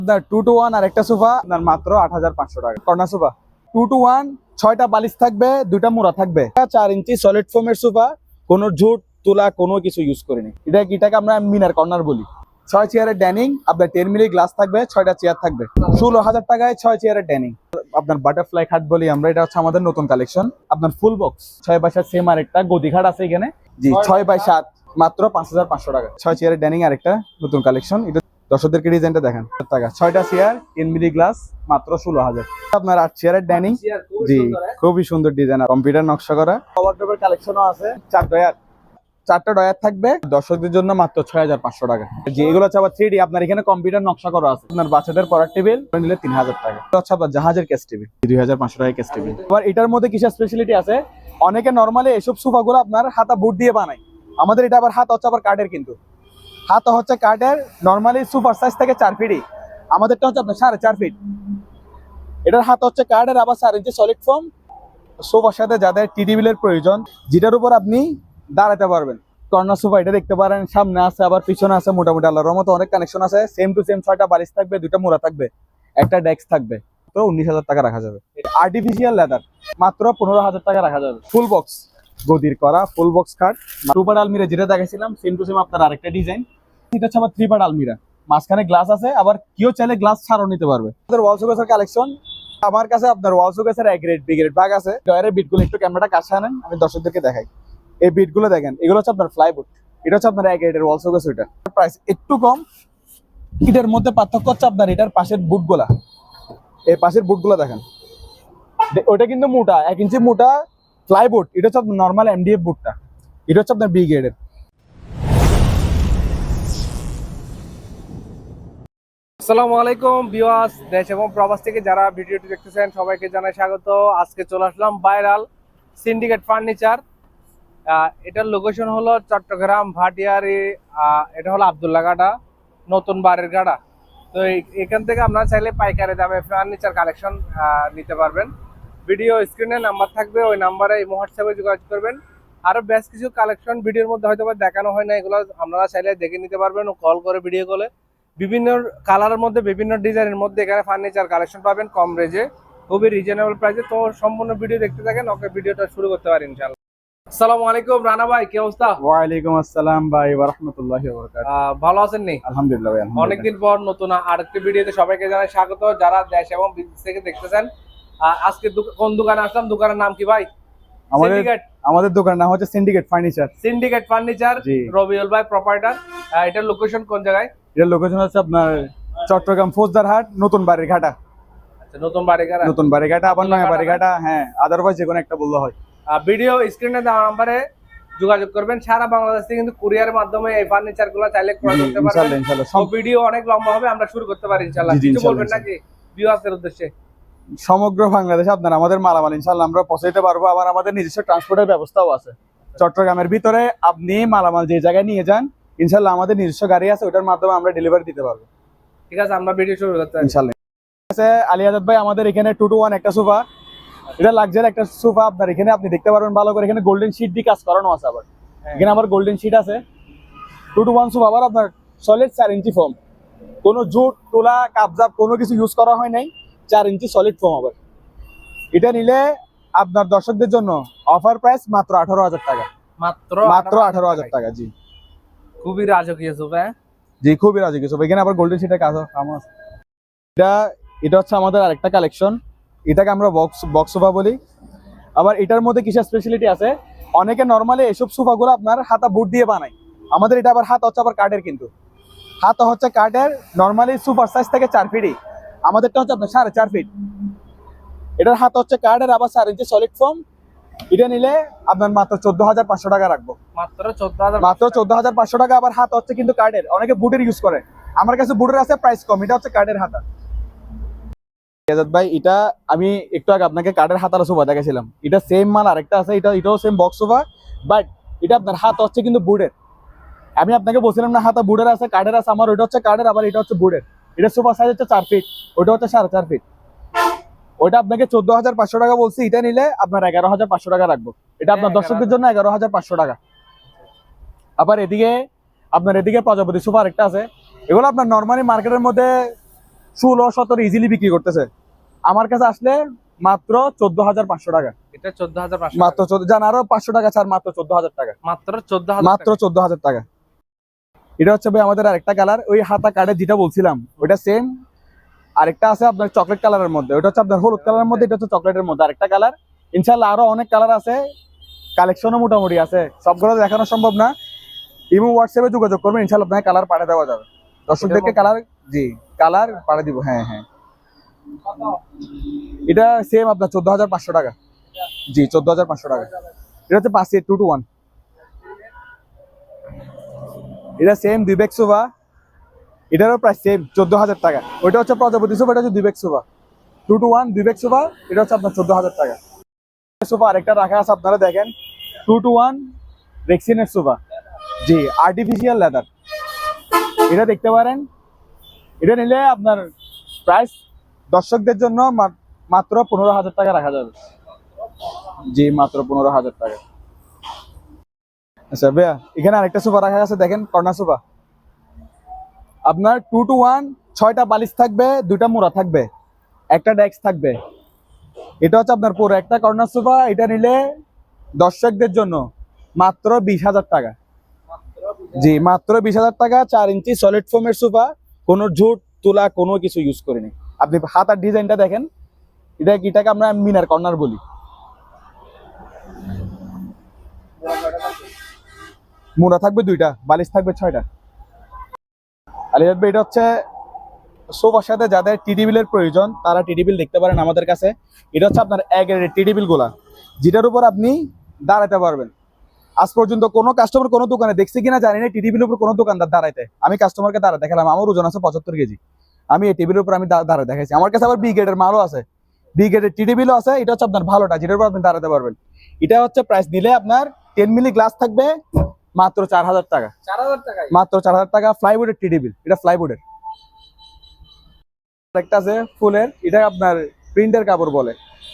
আপনার 2 to 1 আর একটা sofa আপনার মাত্র 8,500 টাকা। কর্নার সোফা 2 to 1, 6টা বালিশ থাকবে, 2টা মোড়া থাকবে, 4 ইঞ্চি সলিড ফোমের সোফা, কোনো ঝুট তুলা কোনো কিছু ইউজ করিনি। এটাকে আমরা মিনার কর্নার বলি। 6 চেয়ারের ডাইনিং, আপনার 10 মিলি গ্লাস থাকবে, 6টা চেয়ার থাকবে, 16,000 টাকায় 6 চেয়ারের ডাইনিং। আপনার বাটারফ্লাই খাট বলি আমরা, এটা হচ্ছে আমাদের নতুন কালেকশন। আপনার ফুল বক্স 6x7 সেম আরেকটা গদি খাট আছে এখানে, জি 6x7 মাত্র 5,500 টাকা। 6 চেয়ারের ডাইনিং আরেকটা নতুন কালেকশন। এটা দর্শকদেরকে ডিজাইনটা দেখেন। টাকা 6টা চেয়ার 10 মিলি গ্লাস মাত্র 16,000। আপনার 8 চেয়ারের ডাইনিং, জি খুবই সুন্দর ডিজাইন, কম্পিউটার নকশা করা। ওয়ার্ডরোবের কালেকশনও আছে। 4টা ডয়ার থাকবে দর্শকদের জন্য মাত্র 6,500 টাকা। যে এগুলো হচ্ছে আবার 3D, আপনার এখানে কম্পিউটার নকশা করা আছে। আপনার বাচ্চাদের পড়ার টেবিল নিলে 3,000 টাকা। এটা হচ্ছে আপনার জাহাজের কেস টেবিল, 2,500 টাকা কেস টেবিল। আবার এটার মধ্যে কিছু স্পেশালিটি আছে। অনেকে নরমালি এসব সোফাগুলো আপনার হাতা বুট দিয়ে বানায়, আমাদের এটা আবার হাত হচ্ছে আবার কাঠের, কিন্তু হাত হচ্ছে কাঠের। নরমালি সুপার সাইজ থেকে 4 ফিটই, আমাদেরটা হচ্ছে আপনার 4.5 ফিট। এটার হাত হচ্ছে কাঠের, আবার 4 ইঞ্চি সলিড ফোম। সোফার সাথে যাদের টি টেবিলের প্রয়োজন, যেটার উপর আপনি দাঁড়াতে পারবেন। কর্নার সোফা এটা দেখতে পারেন, সামনে আছে আবার পিছনে আছে, মোটামুটি আল্লাহর রহমতে অনেক কানেকশন আছে। সেম টু সেম 6টা বালিশ থাকবে, 2টা মোড়া থাকবে, একটা ডেস্ক থাকবে। তো 19,000 টাকা রাখা যাবে। আর্টিফিশিয়াল লেদার মাত্র 15,000 টাকা রাখা যাবে। ফুল বক্স গদির করা ফুল বক্স খাট। 2 পার্ট আলমিরা যেটা দেখাইছিলাম সেম টু সেম আপনার আরেকটা ডিজাইন। এটা হচ্ছে আবার 3 পার্ট আলমিরা, মাঝখানে গ্লাস আছে, আবার কেউ চাইলে গ্লাস ছাড়াও নিতে পারবে। আমাদের ওয়াল শোকেসের কালেকশন, আমার কাছে আপনার ওয়াল শোকেসের A গ্রেড B গ্রেড ভাগ আছে। ডয়ারের বিটগুলো একটু ক্যামেরাটা কাছে আনেন, আমি দর্শকদেরকে দেখাই। এই বিটগুলো দেখেন, এগুলো হচ্ছে আপনার ফ্লাইবোর্ড। এটা হচ্ছে আপনার A গ্রেডের ওয়াল শোকেস। ওইটা প্রাইস একটু কম। এটার মধ্যে পার্থক্য হচ্ছে আপনার এটার পাশের বুটগুলা, এই পাশের বুটগুলো দেখেন, ওইটা কিন্তু মোটা 1 ইঞ্চি মোটা ফ্লাইবোর্ড। এটা হচ্ছে আপনার নর্মাল MDF বুটটা, এটা হচ্ছে আপনার B গ্রেডের। আসসালামু আলাইকুম ভিউয়ার্স, দেশ এবং প্রবাস থেকে যারা ভিডিওটি দেখতেছেন সবাইকে জানাই স্বাগত। আজকে চলে আসলাম ভাইরাল সিন্ডিকেট ফার্নিচার। এটার লোকেশন হলো চট্টগ্রাম ভাটিয়ারি। এটা হলো আব্দুল্লাহ গাড়া, নতুন বাড়ির গাড়া। তো এখান থেকে আপনারা চাইলে পাইকারি দামে ফার্নিচার কালেকশন নিতে পারবেন। ভিডিও স্ক্রিনে নাম্বার থাকবে, ওই নাম্বারে এই হোয়াটসঅ্যাপে যোগাযোগ করবেন। আরো বেশ কিছু কালেকশন ভিডিওর মধ্যে হয়তো দেখানো হয় না, এগুলো আপনারা চাইলে দেখে নিতে পারবেন ও কল করে ভিডিও কলে। বিভিন্ন কালারের মধ্যে বিভিন্ন ডিজাইনের মধ্যে এখানে ফার্নিচার কালেকশন পাবেন কম রেঞ্জে, খুবই রিজনেবল প্রাইসে। তো সম্পূর্ণ ভিডিও দেখতে থাকেন, ওকে ভিডিওটা শুরু করতে পারেন ইনশাআল্লাহ। আসসালামু আলাইকুম রানা ভাই, কি অবস্থা? ওয়ালাইকুম আসসালাম ভাই ওয়া রাহমাতুল্লাহি ওয়া বারাকাতুহু। ভালো আছেন নি? আলহামদুলিল্লাহ ভাই, আলহামদুলিল্লাহ। অনেকদিন পর নতুন আরেকটি ভিডিওতে সবাইকে জানাই স্বাগত, যারা দেশ এবং বিদেশ থেকে দেখতেছেন। আজকে কোন দোকানে আসলাম, দোকানের নাম কি ভাই? আমাদের দোকানের নাম হচ্ছে syndicate furniture. Syndicate furniture, Rabiul ভাই প্রোপাইটার। এটার লোকেশন কোন জায়গায়? এর লোকেশন হচ্ছে আপনার চট্টগ্রাম ফৌজদারহাট, নতুন বাড়িঘাটা। আচ্ছা, নতুন বাড়িঘাটা, আবার নয়া বাড়িঘাটা, হ্যাঁ আদারওয়াইজ যে কোনো একটা বললে হয়। ভিডিও স্ক্রিনে দেওয়া নাম্বারে যোগাযোগ করবেন। সারা বাংলাদেশ থেকে কিন্তু কুরিয়ারের মাধ্যমে এই ফার্নিচার গুলো চাইলে ক্রয় করতে পারবেন। ইনশাআল্লাহ সব ভিডিও অনেক লম্বা হবে, আমরা শুরু করতে পারি ইনশাআল্লাহ। কিছু বলবেন নাকি ভিউয়ারদের উদ্দেশ্যে? সমগ্র বাংলাদেশে আপনার আমাদের মালামাল ইনশাআল্লাহ আমরা পৌঁছাইতে পারবো। আবার আমাদের নিজস্ব ট্রান্সপোর্টের ব্যবস্থাও আছে। চট্টগ্রামের ভিতরে আপনি মালামাল যে জায়গায় নিয়ে যান, ইনশাআল্লাহ আমাদের নিজস্ব গাড়ি আছে, ওটার মাধ্যমে আমরা ডেলিভারি দিতে পারবো। ঠিক আছে, আমরা ভিডিও শুরু করতে পারি ইনশাআল্লাহ। আলী আজাদ ভাই, আমাদের এখানে 2 to 1 একটা সোফা, এটা লাক্সারি একটা সোফা। আপনার এখানে আপনি দেখতে পারবেন ভালো করে, এখানে গোল্ডেন শিট দিয়ে কাজ করানো আছে। আবার এখানে আমার গোল্ডেন শিট আছে। 2 to 1 সোফা, আবার আপনার সলিড 4 ইঞ্চি ফোম, কোনো জুট তোলা কাবজাব কোনো কিছু ইউজ করা হয় নাই, 4 ইঞ্চি সলিড ফোম। আবার এটা নিলে আপনার দর্শকদের জন্য অফার প্রাইস মাত্র 18,000 টাকা। মাত্র 18,000 টাকা। জি খুবই রাজকীয় সোফা। জি খুবই রাজকীয় সোফা। এখানে আবার গোল্ডেন শিটের কাজ আছে। এটা হচ্ছে আমাদের আরেকটা কালেকশন, এটাকে আমরা বক্স সোফা বলি। আবার এটার মধ্যে কিছু স্পেশালিটি আছে। অনেকে নরমালি এসব সোফাগুলো আপনার হাতা বুট দিয়ে বানায়, আমাদের এটা আবার হাত হচ্ছে আবার কাঠের, কিন্তু হাত হচ্ছে কাঠের। নরমালি সুপার সাইজ থেকে 4 ফিটই, আমাদেরটা হচ্ছে আপনার 4.5 ফিট। এটার হাত হচ্ছে কাঠের, আবার 4 ইঞ্চি সলিড ফোম। এটা নিলে আপনার মাত্র 14,500 টাকা রাখবো। মাত্র 14,500 টাকা। আবার হাত হচ্ছে কিন্তু কাঠের, অনেকে বুটের ইউজ করে, আমার কাছে বুটের আছে, প্রাইস কম। এটা হচ্ছে কাঠের হাতা। ভাই এটা আমি একটু আগে আপনাকে কাঠের হাতার সোফা দেখেছিলাম, এটা সেম মাল আরেকটা আছে, এটাও সেম বক্স সোফা, বাট এটা আপনার হাত হচ্ছে কিন্তু বুটের। আমি আপনাকে বলছিলাম না হাতা বুটের আছে কাঠের আছে, আমার ওইটা হচ্ছে কাঠের, আবার এটা হচ্ছে বুটের। এটা সোফা সাইজ হচ্ছে 4 ফিট, ওইটা হচ্ছে 4.5 ফিট। ওইটা আপনাকে 14,500 টাকা বলছি, এটা নিলে আপনার 11,500 টাকা রাখবো। এটা আপনার দর্শকদের জন্য 11,500 টাকা। আবার এদিকে প্রজাপতি সোফা আরেকটা আছে। এগুলো আপনার নর্মালি মার্কেটের মধ্যে 16-17 ইজিলি বিক্রি করতেছে। আমার কাছে আসলে মাত্র 14,500 টাকা। এটা 14,500 মাত্র 14, জান আরো 500 টাকা ছাড়, মাত্র 14,000 টাকা। মাত্র 14,000 মাত্র 14,000 টাকা। এটা হচ্ছে ভাই আমাদের আরেকটা কালার, ওই হাতা কার্ডে যেটা বলছিলাম ওইটা সেম। আরেকটা আছে আপনার চকলেট কালারের মধ্যে, ওটা হচ্ছে আপনার হলুদ কালারের মধ্যে, এটা হচ্ছে চকলেটের মধ্যে আরেকটা কালার। ইনশাল্লাহ আরো অনেক কালার আছে, কালেকশনও মোটামুটি আছে, সবগুলো দেখানো সম্ভব না। ইমো হোয়াটসঅ্যাপে যোগাযোগ করবেন, ইনশাল্লাহ আপনাকে কালার পাঠিয়ে দেওয়া যাবে। দর্শকদেরকে কালার, জি কালার পাঠিয়ে দিব। হ্যাঁ হ্যাঁ, এটা সেম আপনার 14,500 টাকা। জি 14,500 টাকা। এটা হচ্ছে 5 2 to 1। এটা সেম দুই ব্যাগ সোফা, এটারও প্রাইস সেম 14,000 টাকা। ওইটা হচ্ছে প্রজাপতি সোফা, এটা হচ্ছে দুই ব্যাগ সোফা 2 to 1 দুই ব্যাগ সোফা, এটা হচ্ছে আপনার 14,000 টাকা। সোফা আরেকটা রাখা আছে, আপনারা দেখেন 2 to 1 রেক্সিনের সোফা, জি আর্টিফিশিয়াল লেদার, এটা দেখতে পারেন। এটা নিলে আপনার প্রাইস দর্শকদের জন্য মাত্র 15,000 টাকা রাখা যাবে। জি মাত্র 15,000 টাকা। আচ্ছা ভাইয়া, এখানে আরেকটা সোফা রাখা আছে, দেখেন কর্নার সোফা, আপনার 2 to 1 6টা বালিশ থাকবে, 2টা মোড়া থাকবে, একটা ডেস্ক থাকবে। এটা হচ্ছে আপনার পুরো একটা কর্নার সোফা। এটা নিলে দর্শকদের জন্য মাত্র 20,000 টাকা। জি মাত্র 20,000 টাকা। 4 ইঞ্চি সলিড ফোমের সোফা, কোনো ঝুট তুলা কোনো কিছু ইউজ করিনি। আপনি হাতার ডিজাইনটা দেখেন, এটাকে আমরা মিনার কর্নার বলি। মোড়া থাকবে 2টা, বালিশ থাকবে 6টা। আলিয়াদ ভাই, এটা হচ্ছে সোফার সাথে যাদের টিডিবিলের প্রয়োজন তারা টিডিবিল দেখতে পারেন আমাদের কাছে। এটা হচ্ছে আপনার একের টিডিবিল গুলা, যেটার উপর আপনি দাঁড়াতে পারবেন। আজ পর্যন্ত কোনো কাস্টমার কোনো দোকানে দেখছি কিনা জানি না টিডিবিলের উপর কোনো দোকানদার দাঁড়াইতে। আমি কাস্টমারকে দাঁড়াতে দেখালাম, আমার ওজন আছে 75 কেজি, আমি এই টেবিলের উপর আমি দাঁড়াতে দেখাইছি। আমার কাছে আবার বি গ্রেডের মালও আছে, বি গ্রেডের টিডিবিলও আছে। এটা হচ্ছে আপনার ভালোটা, যেটার উপর আপনি দাঁড়াতে পারবেন। এটা হচ্ছে প্রাইস নিলে আপনার 10 মিলি গ্লাস থাকবে মাত্র 4,000 টাকা। 4,000 টাকায় মাত্র 4,000 টাকা। ফ্লাইবোর্ডের টিডিবিল, এটা ফ্লাইবোর্ডের। একটা আছে ফুলের, এটা আপনার প্রিন্টের কাপড় বলে,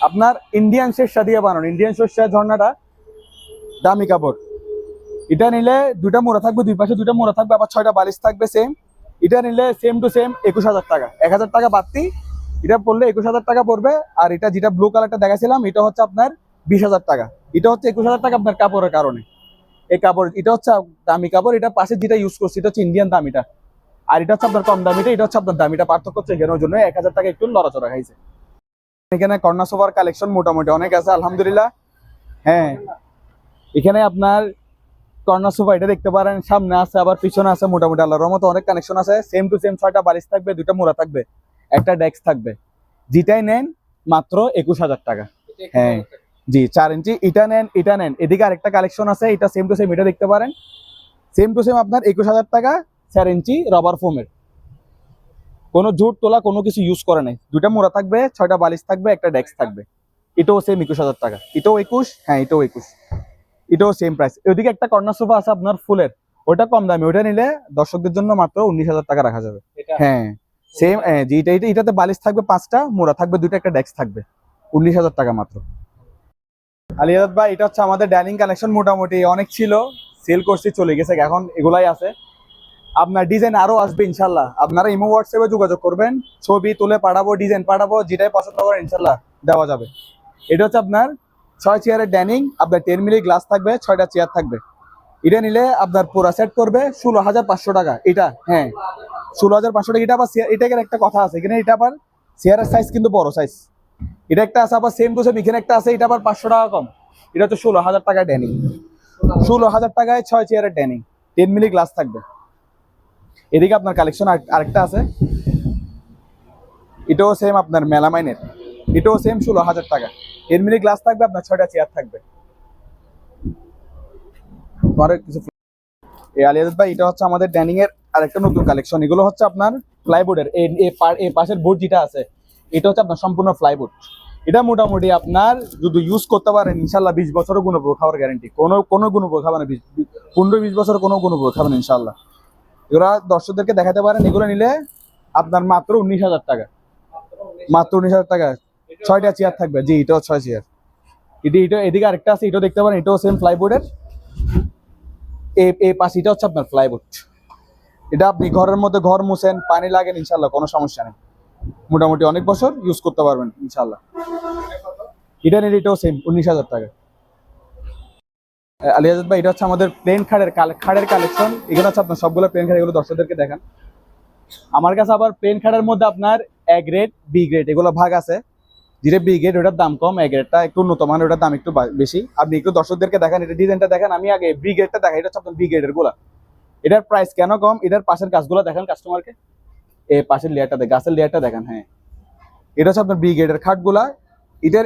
আপনার ইন্ডিয়ান শেরশা দিয়ে বানানো, ইন্ডিয়ান শেরশা ঝর্ণাটা দামি কাপড়। এটা নিলে 2টা মোড়া থাকবে, দুই পাশে 2টা মোড়া থাকবে, আবার 6টা বালিশ থাকবে সেম। এটা নিলে সেম টু সেম 21,000 টাকা, 1,000 টাকা বাড়তি। এটা পড়লে 21,000 টাকা পড়বে। আর এটা যেটা ব্লু কালারটা দেখাছিলাম এটা হচ্ছে আপনার 20,000 টাকা। এটা হচ্ছে 21,000 টাকা আপনার কাপড়ের কারণে। এই কাপড় এটা হচ্ছে দামি কাপড়, এটা পাশে যেটা ইউজ করছি এটা হচ্ছে ইন্ডিয়ান দামিটা, আর এটা হচ্ছে আপনার কম দামিটা, এটা হচ্ছে আপনার দামিটা। পার্থক্য হচ্ছে এখানে, ওই জন্য 1,000 টাকা একটু লড়াচড়া খাইছে। এখানে কর্নার সোফার কালেকশন মোটামুটি অনেক আছে আলহামদুলিল্লাহ। হ্যাঁ, এখানে আপনার কর্নার সোফা এটা দেখতে পারেন, সামনে আছে আবার পিছনে আছে, মোটামুটি আল্লাহর রহমতে অনেক কানেকশন আছে। সেম টু সেম 6টা বালিশ থাকবে, 2টা মোড়া থাকবে, একটা ডেস্ক থাকবে। যেটাই নেন মাত্র 21,000 টাকা। হ্যাঁ জি, 4 ইঞ্চি এটা নেন, এটা নেন। এদিকে আরেকটা কালেকশন আছে, এটা সেম টু সেম এটা দেখতে পারেন, সেম টু সেম আপনার 21,000 টাকা। 4 ইঞ্চি রবার ফোমের, কোনো জোট তোলা কোনো কিছু ইউজ করে নাই, 2টা মোড়া থাকবে, 6টা বালিশ থাকবে, একটা ডেস্ক থাকবে। এটাও সেম 21,000 টাকা। এটাও 21, হ্যাঁ এটাও 21, এটাও সেম প্রাইস। ওইদিকে একটা কর্নার সোফা আছে আপনার ফুলের, ওটা কম দামি, ওটা নিলে দর্শকদের জন্য মাত্র 19,000 টাকা রাখা যাবে। হ্যাঁ সেম, জি এটাতে বালিশ থাকবে 5টা, মোড়া থাকবে 2টা, একটা ডেস্ক থাকবে, 19,000 টাকা মাত্র। আলিয়াদ ভাই, এটা হচ্ছে আমাদের ডাইনিং কালেকশন, মোটামুটি অনেক ছিল, সেল করছি চলে গেছে, এখন এগুলাই আছে। আপনার ডিজাইন আরো আসবে ইনশাল্লাহ। আপনারা ইমো হোয়াটসঅ্যাপে যোগাযোগ করবেন, ছবি তুলে পাঠাবো, ডিজাইন পাঠাবো, যেটাই পছন্দ করেন ইনশাল্লাহ দেওয়া যাবে। এটা হচ্ছে আপনার 6 চেয়ারের ডাইনিং, আপনার 10 মিলি গ্লাস থাকবে, 6টা চেয়ার থাকবে। এটা নিলে আপনার পুরো সেট করবে 16,500 টাকা। এটা হ্যাঁ 16,500 টাকা। এটা আবার এটাকে একটা কথা আছে এখানে, এটা আবার চেয়ারের সাইজ কিন্তু বড় সাইজ। এটা একটা আছে আবার সেম টু সেম, এখানে একটা আছে, এটা আবার 500 টাকা কম। এটা হচ্ছে 16,000 টাকায় ডাইনিং, 16,000 টাকায় 6 চেয়ারের ডাইনিং, 10 মিলি গ্লাস থাকবে। এদিকে আপনার কালেকশন আরেকটা আছে, এটাও সেম আপনার মেলামাইনের, এটাও সেম 16,000 টাকা, 10 মিলি গ্লাস থাকবে, আপনার 6টা চেয়ার থাকবে। কিছু আলিয়াদ ভাই, এটা হচ্ছে আমাদের ডাইনিং এর আরেকটা নতুন কালেকশন। এগুলো হচ্ছে আপনার প্লাইবোর্ডের, এই পাশের বোর্ড যেটা আছে এটা হচ্ছে আপনার সম্পূর্ণ প্লাইবোর্ড। এটা মোটামুটি আপনার যদি ইউজ করতে পারেন ইনশাল্লাহ 20 বছরও গুণপ্রয়োগ খাওয়ার গ্যারান্টি, কোনো গুণপ্রয়োগ খাবে না, 15-20 বছর কোনো গুণপ্রয়োগ খাবে না ইনশাল্লাহ। এগুলা দর্শকদেরকে দেখাতে পারেন। এগুলো নিলে আপনার মাত্র 19,000 টাকা, মাত্র 19,000 টাকা। 6টা চেয়ার থাকবে, জি এটাও 6 চেয়ার। এটা এদিকে আরেকটা আছে, এটাও দেখতে পারেন, এটাও সেম প্লাইবোর্ডের। এই পাশে এটা হচ্ছে আপনার প্লাইবোর্ড। এটা আপনি ঘরের মধ্যে ঘর মুছেন, পানি লাগেন ইনশাল্লাহ কোনো সমস্যা নেই। মোটামুটি অনেক বছর ইউজ করতে পারবেন ইনশাল্লাহ। এটা নিলে এটাও সেম 19,000 টাকা। আলিয়াজাদ ভাই, এটা হচ্ছে আমাদের প্লেন খাড়ের কালেকশন। এগুলো হচ্ছে আপনার সবগুলো প্লেন খাড়, এগুলো দর্শকদেরকে দেখান। আমার কাছে আবার প্লেন খাড়ের মধ্যে আপনার এ গ্রেড, বি গ্রেড এগুলো ভাগ আছে। যেটা বি গ্রেড ওটার দাম কম, এ গ্রেডটা একটু উন্নত মানের, ওটার দাম একটু বেশি। আপনি একটু দর্শকদেরকে দেখেন, এটা ডিজাইনটা দেখেন। আমি আগে বি গ্রেডটা দেখাই, এটা হচ্ছে আপনার বি গ্রেডের গুলা। এটার প্রাইস কেন কম? এটার পাশের গাছগুলো দেখেন কাস্টমারকে, এই পাশের লেয়ারটা দেখেন, গাছের লেয়ারটা দেখেন। হ্যাঁ, এটা হচ্ছে আপনার বি গ্রেডের খাটগুলা।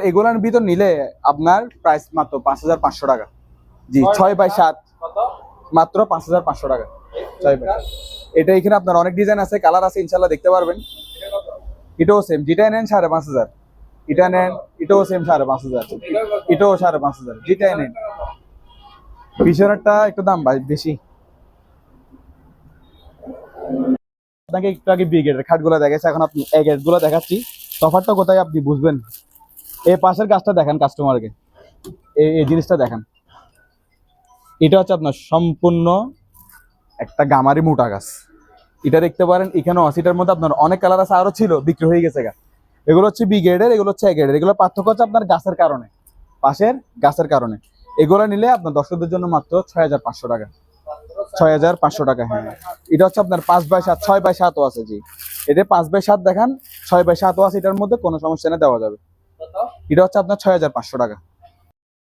এগুলার ভিতর নিলে আপনার প্রাইস মাত্র 5,500 টাকা। জি, 6x7 মাত্র 5,500 টাকা। 6x7। এটা এখানে আপনার অনেক ডিজাইন আছে, কালার আছে, ইনশাল্লাহ দেখতে পারবেন। এটাও সেম, যেটা নেন 5,500, এটা নেন এটাও সেম 5,500, এটাও 5,500, যেটাই নেন। পিছনেরটা একটু দাম বেশি। আপনাকে একটু আগে বি গ্রেডের খাটগুলো দেখাচ্ছি, এখন আপনি এ গ্রেড গুলো দেখাচ্ছি। তফাৎটা কোথায় আপনি বুঝবেন। এই পাশের গাছটা দেখেন কাস্টমারকে, এই জিনিসটা দেখেন। এটা হচ্ছে আপনার সম্পূর্ণ একটা গামারি মোটা গাছ। এটা দেখতে পারেন, এখানেও আছে। এটার মধ্যে আপনার অনেক কালার আছে, আরো ছিল, বিক্রি হয়ে গেছে গা। এগুলো হচ্ছে বি গ্রেডের, এগুলো হচ্ছে এ গ্রেডের। এগুলো পার্থক্য হচ্ছে আপনার গাছের কারণে, পাশের গাছের কারণে। এগুলো নিলে আপনার দর্শকদের জন্য মাত্র 6,500 টাকা। 6,500 টাকা। হ্যাঁ, এটা হচ্ছে আপনার 5x7, 6x7ও আছে। জি, এটা 5x7 দেখান, 6x7ও আছে। এটার মধ্যে কোনো সমস্যা নেই, দেওয়া যাবে। এটা হচ্ছে আপনার 6,500 টাকা।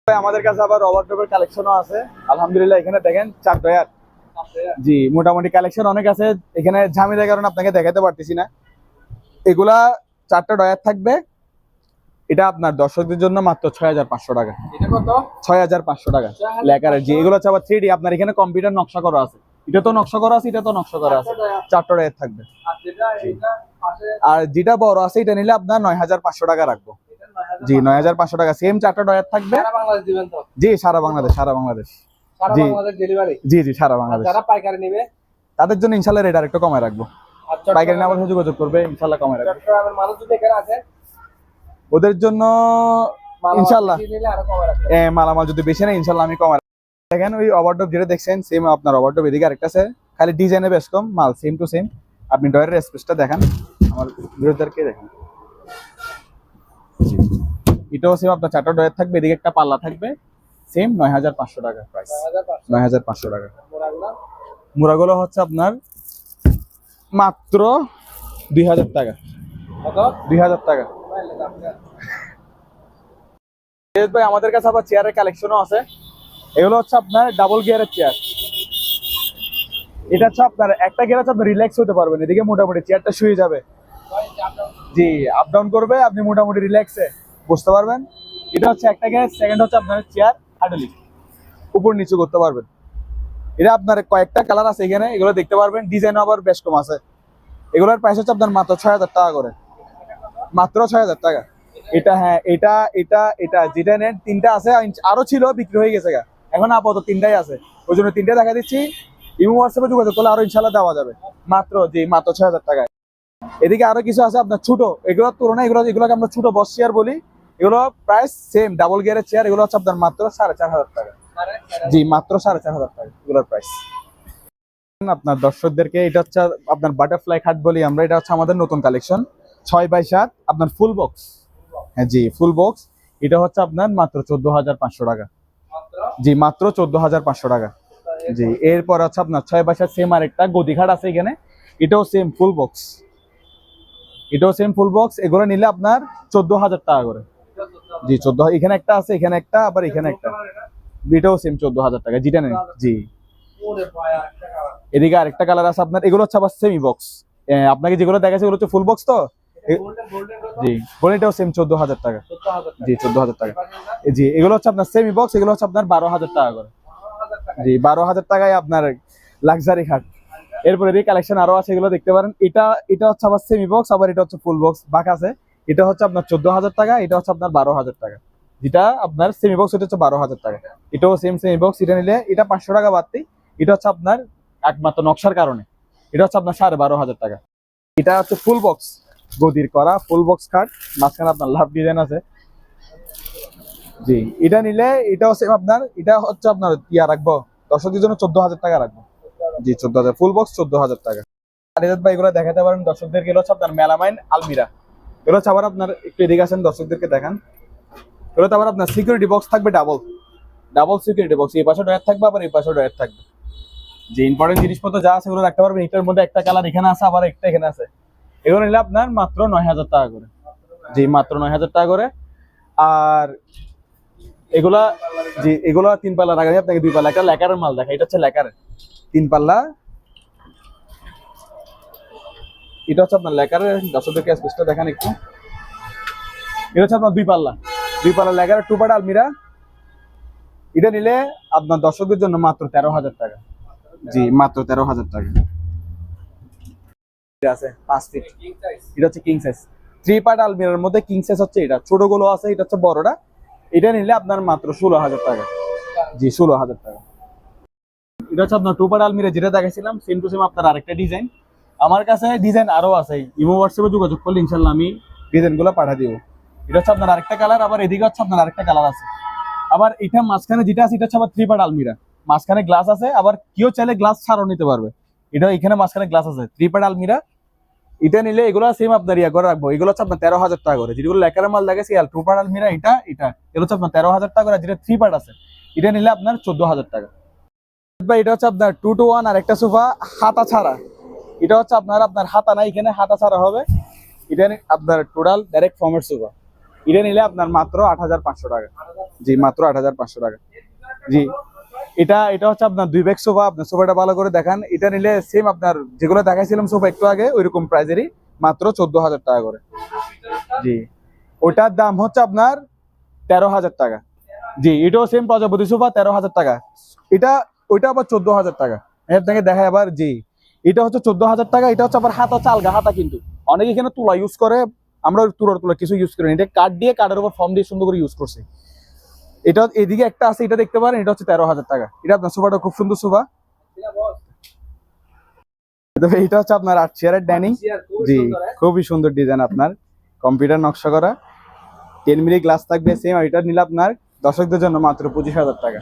আমাদের কাছে আবার ওভারড্রপের কালেকশনও আছে আলহামদুলিল্লাহ। এখানে দেখেন 4 ডয়ার। জি, মোটামুটি কালেকশন অনেক আছে। এখানে ঝামেলার কারণে আপনাকে দেখাতে পারতেছি না। এগুলা 4টা ডয়ার থাকবে। এটা আপনার দর্শকদের জন্য মাত্র 6,500 টাকা। এটা কত? 6,500 টাকা লেকার। জি, এগুলো হচ্ছে আবার 3D, আপনার এখানে কম্পিউটার নকশা করা আছে। এটা তো নকশা করা আছে, এটা তো নকশা করা আছে। 4টা ডয়ার থাকবে। আর যেটা বড় আছে এটা নিলে আপনার 9,500 টাকা রাখবো। জি, 9,500 টাকা। সেম 4টা ডয়ার থাকবে। সারা বাংলাদেশ দিবেন তো? জি, সারা বাংলাদেশ, সারা বাংলাদেশ। সারা জি, বাংলাদেশ ডেলিভারি? জি জি, সারা বাংলাদেশ। যারা পাইকারি নেবে তাদের জন্য ইনশাল্লাহ রেট আর একটু কমায় রাখবো। পাইকারি নেওয়ার সাথে যোগাযোগ করবে, ইনশাল্লাহ কমায় রাখবো। চট্টগ্রামের মানুষ যদি এখানে আছে ওদের জন্য ইনশাল্লাহ নিলে আরো কমে রাখবে। মালামাল যদি বেশি নেয় ইনশাল্লাহ আমি কমায় রাখবো। দেখেন ওই ওভারড্রপ যেটা দেখছেন, সেম আপনার ওভারড্রপ এদিকে আরেকটা আছে, খালি ডিজাইনে বেশ কম, মাল সেম টু সেম। আপনি ডয়ারের স্পেসটা দেখান, আমার বিরোধীদেরকে দেখেন। জি, এটাও সেম আপনার 4টা ডয়ার থাকবে, এদিকে একটা পাল্লা থাকবে। সেম 9,500 টাকা প্রাইস। 9,500 টাকা। মুড়াগুলো হচ্ছে আপনার মাত্র 2,000 টাকা। কত? 2,000 টাকা। ভাই, আমাদের কাছে আবার চেয়ারের কালেকশনও আছে। এগুলো হচ্ছে আপনার ডাবল গিয়ারের চেয়ার। এটা হচ্ছে আপনার একটা গিয়ার হচ্ছে আপনি রিল্যাক্স হতে পারবেন, এদিকে মোটামুটি চেয়ারটা শুয়ে যাবে। জি, আপ ডাউন করবে, আপনি মোটামুটি রিল্যাক্সে বসতে পারবেন। এটা হচ্ছে একটা গিয়ার। সেকেন্ড হচ্ছে আপনার চেয়ার হ্যান্ডেলিং, উপর নিচু করতে পারবেন। এটা আপনার কয়েকটা কালার আছে এখানে, এগুলো দেখতে পারবেন। ডিজাইন আবার বেশ কম আছে। এগুলোর প্রাইস হচ্ছে আপনার মাত্র 6,000 টাকা করে। মাত্র 6,000 টাকা। এটা, হ্যাঁ, এটা এটা এটা যেটা নেন 3টা আছে, আরো ছিল, বিক্রি হয়ে গেছে গা। এখন আপাতত 3টাই আছে, ওই জন্য 3টা দেখা দিচ্ছি। ইমো হোয়াটসঅ্যাপে যোগাযোগ করলে আরো ইনশাল্লাহ দেওয়া যাবে। মাত্র, জি, মাত্র 6,000 টাকায়। এদিকে আরো কিছু আছে আপনার ছোট, এগুলোর তুলনায় এগুলোকে আমরা ছোট বস চেয়ার বলি। এগুলো প্রাইস সেম, ডাবল গিয়ারের চেয়ার। এগুলো হচ্ছে আপনার মাত্র 4,500 টাকা। জি, মাত্র 4,500 টাকা এগুলোর প্রাইস। আপনার দর্শকদেরকে এটা হচ্ছে আপনার বাটারফ্লাই খাট বলি আমরা। এটা হচ্ছে আমাদের নতুন কালেকশন, 6x7 আপনার ফুল বক্স। হ্যাঁ জি, ফুল বক্স। এটা হচ্ছে আপনার মাত্র 14,500 টাকা। জি, মাত্র 14,500 টাকা। জি, এরপর হচ্ছে আপনার 6x7 সেম আরেকটা গদি খাট আছে এখানে। এটাও সেম ফুল বক্স। এটাও সেম ফুল বক্স। এগুলো নিলে আপনার 14,000 টাকা করে। জি, 14। এখানে একটা আছে, এখানে একটা, আবার এখানে একটা। এটাও সেম 14,000 টাকা, যেটা নেন। জি, এদিকে আরেকটা কালার আছে আপনার। এগুলো হচ্ছে আবার সেমি বক্স। আপনাকে যেগুলো দেখাচ্ছে এগুলো হচ্ছে ফুল বক্স তো। জি, এটাও সেম 14,000 টাকা। জি, 14,000 টাকা। জি, এগুলো হচ্ছে আপনার সেমি বক্স। এগুলো হচ্ছে আপনার 12,000 টাকা করে। জি, 12,000 টাকায় আপনার লাক্সারি খাট। এরপরে এই কালেকশন আরো আছে, এগুলো দেখতে পারেন। এটা হচ্ছে আবার সেমি বক্স, আবার এটা হচ্ছে ফুল বক্স বাক আছে। এটা হচ্ছে আপনার 14,000 টাকা, এটা হচ্ছে আপনার 12,000 টাকা। যেটা আপনার সেমি বক্স, এটা হচ্ছে 12,000 টাকা। এটাও সেম সেমি বক্স। এটা নিলে এটা 500 টাকা বাড়তি। এটা হচ্ছে আপনার একমাত্র নকশার কারণে। এটা হচ্ছে আপনার 12,500 টাকা। এটা হচ্ছে ফুল বক্স, গদির করা ফুল বক্স খাট। মাঝখানে আপনার লাভ ডিজাইন আছে। জি, এটা নিলে এটাও সেম আপনার। এটা হচ্ছে আপনার ইয়া রাখবো দর্শকদের জন্য 14,000 টাকা রাখবো। জি, 14,000 ফুল বক্স, 14,000 টাকা। আলিজাত ভাই এগুলো দেখাতে পারেন দর্শকদেরকে। এগুলো হচ্ছে আপনার মেলামাইন আলমিরা। এগুলো হচ্ছে আবার আপনার একটু এদিকে আসেন, দর্শকদেরকে দেখান। এগুলো তো আবার আপনার সিকিউরিটি বক্স থাকবে, ডাবল ডাবল সিকিউরিটি বক্স। এই পাশে ডয়ার থাকবে, আবার এই পাশে ডয়ার থাকবে। যে ইম্পর্টেন্ট জিনিসপত্র যা আছে এগুলো রাখতে পারবেন। এটার মধ্যে একটা কালার এখানে আছে, আবার একটা এখানে আছে। এগুলো নিলে আপনার মাত্র 9,000 টাকা করে। জি মাত্র 9,000 টাকা করে। আর এগুলা, জি এগুলো 3 পাল্লা রাখা যায় আপনাকে 2 পাল্লা। একটা লেকারের মাল দেখা, এটা হচ্ছে লেকারের 3 পাল্লা। এটা হচ্ছে আপনার লেকারের, দর্শকদেরকে স্পেসটা দেখান একটু। এটা হচ্ছে আপনার 2 পাল্লা, 2 পাল্লা লেকারের 2 পার্ট আলমিরা। এটা নিলে আপনার দর্শকদের জন্য মাত্র 13,000 টাকা। জি মাত্র 13,000 টাকা। এটা আছে 5 ফিট, এটা হচ্ছে কিং সাইজ 3 পার্ট আলমিরার মধ্যে। কিং সাইজ হচ্ছে এটা, ছোটগুলো আছে, এটা হচ্ছে বড়টা। এটা নিলে আপনার মাত্র 16,000 টাকা। জি 16,000 টাকা। এটা হচ্ছে আপনার 2 পার্ট আলমিরা যেটা দেখাইছিলাম, সেম টু সেম আপনার আরেকটা ডিজাইন। আমার কাছে ডিজাইন আরো আছে, ইমো হোয়াটসঅ্যাপে যোগাযোগ করলে ইনশাল্লাহ আমি ডিজাইনগুলো পাঠিয়ে দিব। এটা হচ্ছে আপনার আরেকটা কালার, আবার এদিকে হচ্ছে আপনার আরেকটা কালার আছে। আবার এটা মাঝখানে যেটা আছে এটা হচ্ছে আবার 3 পার্ট আলমিরা, মাঝখানে গ্লাস আছে। আবার কেউ চাইলে গ্লাস ছাড়াও নিতে পারবে। এটা এখানে মাঝখানে গ্লাস আছে, 3 পার্ট আলমিরা। এটা নিলে এগুলো সেম আপনার ইয়া করে রাখবো। এগুলো হচ্ছে আপনার 13,000 টাকা করে। যেগুলো লেকারের মাল দেখেছি 2 পার্ট আলমিরা, এটা এগুলো হচ্ছে আপনার 13,000 টাকা করে। যেটা 3 পার্ট আছে এটা নিলে আপনার 14,000 টাকা। এটা হচ্ছে আপনার 2 to 1 আর একটা সোফা হাতা ছাড়া। এটা হচ্ছে আপনার হাতা নাই, এখানে হাতা ছাড়া হবে। এটা আপনার টোটাল ডাইরেক্ট ফর্মের সোফা। এটা নিলে আপনার মাত্র 8,500 টাকা। জি মাত্র 8,500 টাকা। জি এটা হচ্ছে আপনার 2 ব্যাগ সোফা। আপনার সোফাটা ভালো করে দেখান। এটা নিলে সেম আপনার যেগুলো দেখাইছিলাম সোফা একটু আগে ওইরকম প্রাইজেরই, মাত্র 14,000 টাকা করে। জি ওটার দাম হচ্ছে আপনার 13,000 টাকা। জি এটাও সেম প্রজাপতি সোফা, 13,000 টাকা। এটা ওইটা আবার 14,000 টাকা। আপনাকে দেখায় আবার। জি এটা হচ্ছে 14,000 টাকা। এটা হচ্ছে আবার হাতা হচ্ছে আলগা হাতা, কিন্তু অনেকে এখানে তুলা ইউজ করে, আমরা তুলা কিছু ইউজ করি না। এটা কাঠ দিয়ে, কাঠের উপর ফর্ম দিয়ে সুন্দর করে ইউজ করছে। এটা এদিকে একটা আছে, এটা দেখতে পারেন। এটা হচ্ছে 13,000 টাকা। এটা আপনার সোফাটা খুব সুন্দর সোফা। এটা হচ্ছে আপনার 8 চেয়ারের ডাইনিং। জি খুবই সুন্দর ডিজাইন, আপনার কম্পিউটার নকশা করা, 10 মিলি গ্লাস থাকবে সেম। আর এটা নিলে আপনার দর্শকদের জন্য মাত্র 25,000 টাকা।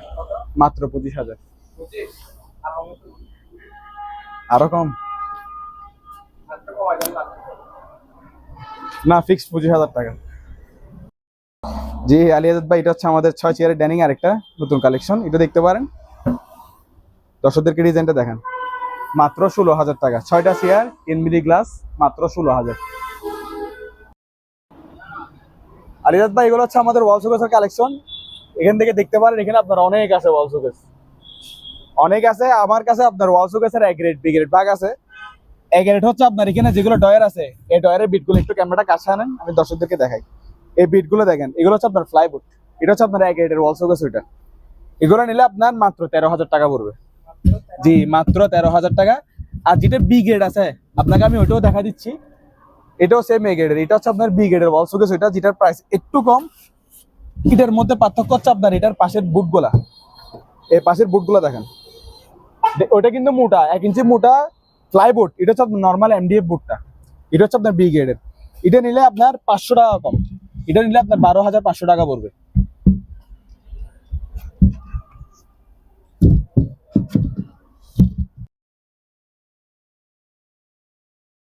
মাত্র 25,000। আরো কম না, ফিক্সড 25,000 টাকা। জি আলিয়াজাত ভাই, এটা হচ্ছে আমাদের 6 চেয়ারের ডাইনিং, আরেকটা নতুন কালেকশন। এটা দেখতে পারেন, দর্শকদেরকে ডিজাইনটা দেখেন। মাত্র 16,000 টাকা। 6টা চেয়ার, 10 মিলি গ্লাস, মাত্র 16,000। আলিয়াজাত ভাই এগুলো হচ্ছে আমাদের ওয়াল শোকেসের কালেকশন। এখান থেকে দেখতে পারেন, এখানে আপনার অনেক আছে ওয়াল শোকেস, অনেক আছে। আমার কাছে আপনার ওয়াল শোকেসের A গ্রেড, B গ্রেড ভাগ আছে। A গ্রেড হচ্ছে আপনার এখানে যেগুলো ডয়ার আছে, এই ডয়ারের বিটগুলো একটু ক্যামেরাটা কাছে আনেন, আমি দর্শকদেরকে দেখাই। এই বিটগুলো দেখেন, এগুলো হচ্ছে আপনার ফ্লাইউড। এটা হচ্ছে আপনার A গ্রেডের ওয়াল শোকেস। ওইটা এগুলো নিলে আপনার মাত্র 13,000 টাকা পড়বে। জি মাত্র 13,000 টাকা। আর যেটা বি গ্রেড আছে আপনাকে আমি ওইটাও দেখা দিচ্ছি। এটাও সেম A গ্রেডের। এটা হচ্ছে আপনার বি গ্রেডের ওয়াল শোকেস। ওইটা যেটার প্রাইস একটু কম। এটার মধ্যে পার্থক্য হচ্ছে আপনার এটার পাশের বুটগুলা, এই পাশের বুটগুলা দেখেন। ওইটা কিন্তু মোটা, 1 ইঞ্চি মোটা ফ্লাইবোর্ড। এটা হচ্ছে নর্মাল MDF বুটটা। এটা হচ্ছে আপনার বি গ্রেডের। এটা নিলে আপনার 500 টাকা কম। এটা নিলে আপনার 12,500 টাকা পড়বে।